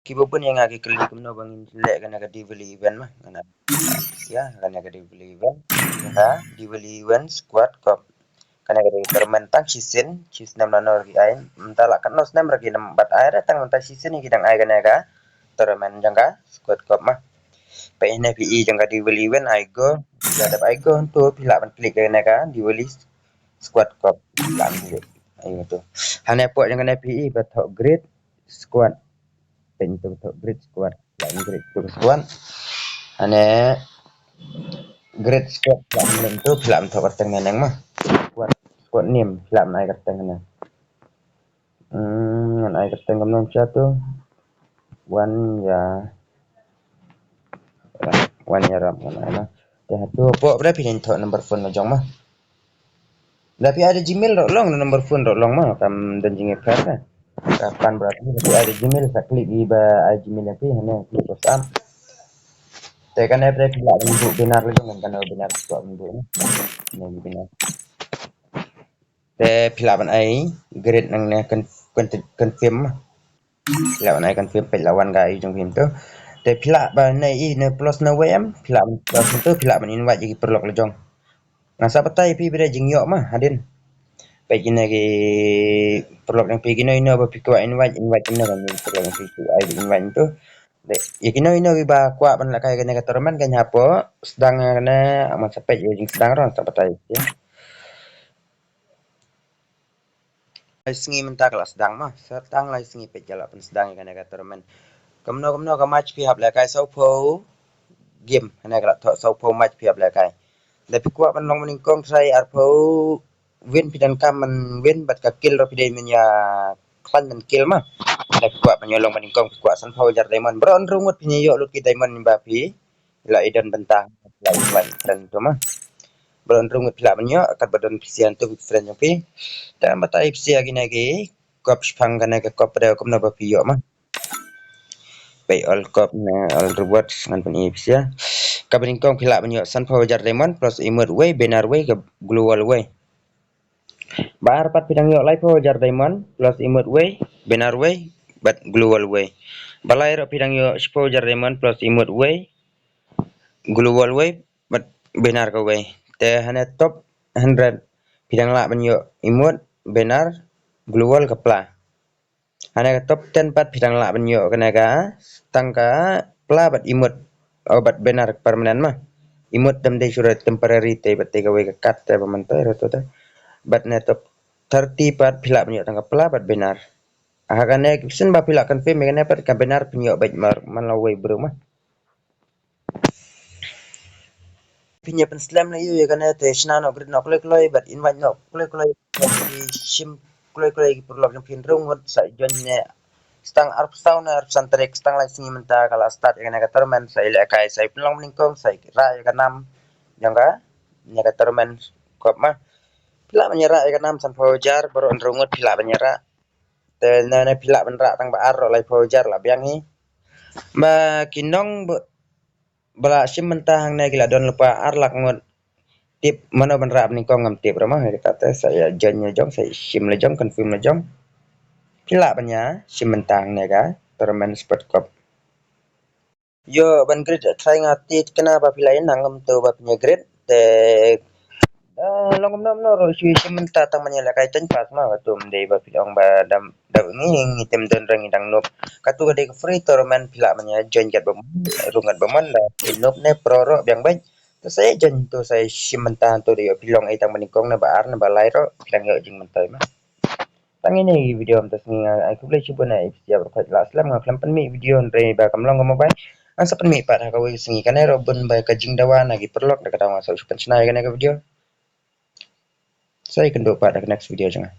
Kibubun yang agi keli kumno bangin lek kana ka dibeli event mah kana ya kana ka dibeli event ya dibeli event squad kop kana ka permen tang season nam nanor gi ain mentala kan nos nam ragi nam bat air tang mentah season ni kidang ai kana ka permen jangka squad kop mah pe ina pi jangka dibeli event ai go ya dap ai go tu pila ban klik kana ka dibeli squad kop lam gitu ayo tu hanya po jangka pi batok grade squad untuk grade squad lain grade squad ane grade squad lain itu film to kateng neng mah squad name film ai kateng na ai kateng kamnon satu one ya ram mana dah tu po berapa pinjam to number phone jong mah tapi ada Gmail long number phone long mah kam dan jinge kan kapan berarti ada Gmail saya klik di ba Gmail yang hanya klik terus am tekan apa pila bentuk benar lagi kan benar itu bentuk ini benar te pila ban ai grade nang ne confirm pila ban ai confirm pe lawan ga jong him tu te pila ban ai ne plus na wm pila plus tu pila ban invite jadi perlok lejong ngasa petai pi bere jing yok mah hadin pe gina ge perlok yang pi gina ino ba pi ko invite ino kan perlok yang pi ai invite tu ya ino ba kwa ban la kai kana ka torman kan hapo sedang kana amat sampai jing sedang ron sapetai ya sengi mentah kelas sedang mah sedang lai sengi pe jala pen sedang kana ka torman kamno ka match pi hab la kai sau po game kana ka tho sau po match pi hab la kai le pi kwa ban long maning kong sai ar po win pi dan kam man win bat ka kill ro pi dai men ya klan men kill mah le pi kwa ban long maning kong kwa san po jar diamond bron rungut pi yo lu ki diamond ba pi la idan bentang la iwan dan tu mah bron rungut pila banyo kat badan pisian tu friend yang pi dan matai pisia gina ge kop spang kana ka kop re kom na ba pi yo mah pe all kop na all reward ngan pen pisia kabaring kong pila banyo san power jar diamond plus imut way benar way ke global way bar pat pidang yo lai power jar diamond plus imut way benar way but global way balai ro pidang yo power jar diamond plus imut way global way but benar ka way te hanya top 100 pidang la banyo imut benar global kapla hanya top 10 pat pidang la banyo kana ka tangka pla bat imut obat benar permanen mah imut dam de surat temporary te bat te gawe ka kat te pamantai ro to bat ne top 30 pat pila banyo tangka pla bat benar ahakane kisen ba pila confirm kana pat ka benar penyo bat man lawe bro mah pinya pen slam na yu kana te shna no grid no kloi bat invite no kloi sim kloi perlok yang pin rung wat sa jonne stang arp sound arp santrek stang lai singi menta kala start kana ka termen sai le kai sai pelong ningkong sai ra ka nam yang ka nya ka termen kop mah pila menyera ka nam san fojar baru rungut pila menyera te na pila benra tang ba ar lai fojar la biang hi ba kinong bala sim mentang na gila don lupa ar lak ngot tip mana benra ningkong ngam tip ramah kata saya jannya jong saya sim le jong confirm le jong pila banya sim mentang na ka termen sport cup yo ban grade try ngati kenapa pilain nangam tu ba punya grade te long no ro si menta tang manya kai ten pas ma tu mdei ba pilong ba dam ni ngitem den rang idang nop katu gade free tournament pila manya join gat ba rungat ba man la nop ne pro ro biang baik tu saya join tu saya si menta tu dia pilong ai tang manikong na ba ar na ba lai ro bilang yo jing mentai ma tang ini video am tas ni ai ku boleh cuba na ya berkat la selam ngaklam pen mi video re ba kamlong ngam ba ang sa pen mi pa ka wi singi kan ro bun ba ka jing dawa na gi perlok da ka tawa sa pen snai kan ka video saya kenduk pada next video jangan